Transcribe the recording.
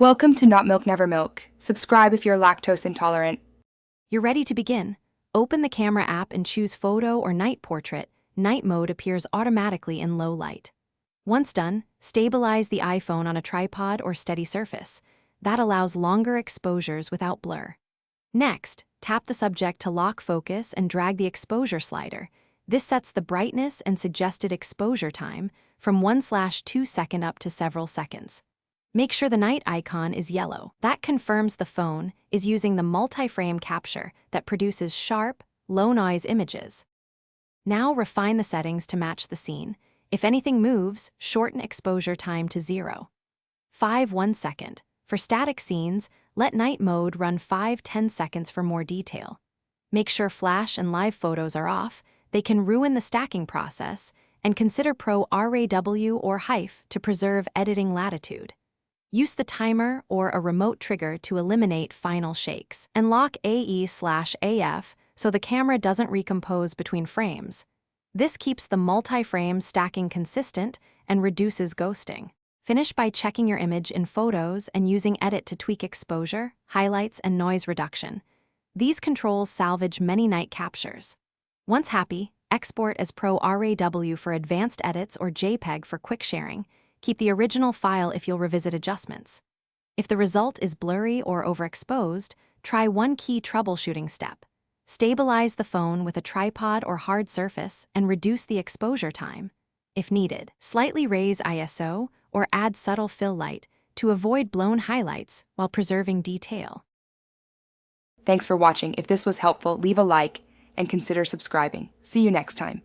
Welcome to Not Milk Never Milk. Subscribe if you're lactose intolerant. You're ready to begin. Open the camera app and choose Photo or Night Portrait. Night mode appears automatically in low light. Once done, stabilize the iPhone on a tripod or steady surface. That allows longer exposures without blur. Next, tap the subject to lock focus and drag the exposure slider. This sets the brightness and suggested exposure time from 1/2 second up to several seconds. Make sure the night icon is yellow. That confirms the phone is using the multi-frame capture that produces sharp, low-noise images. Now refine the settings to match the scene. If anything moves, shorten exposure time to 0. 1 second. For static scenes, let night mode run 5-10 seconds for more detail. Make sure flash and live photos are off. They can ruin the stacking process, and consider Pro RAW or HEIF to preserve editing latitude. Use the timer or a remote trigger to eliminate final shakes, and lock AE/AF so the camera doesn't recompose between frames. This keeps the multi-frame stacking consistent and reduces ghosting. Finish by checking your image in Photos and using Edit to tweak exposure, highlights, and noise reduction. These controls salvage many night captures. Once happy, export as Pro RAW for advanced edits or JPEG for quick sharing. Keep the original file if you'll revisit adjustments. If the result is blurry or overexposed, try one key troubleshooting step. Stabilize the phone with a tripod or hard surface and reduce the exposure time. If needed, slightly raise ISO or add subtle fill light to avoid blown highlights while preserving detail. Thanks for watching. If this was helpful, leave a like and consider subscribing. See you next time.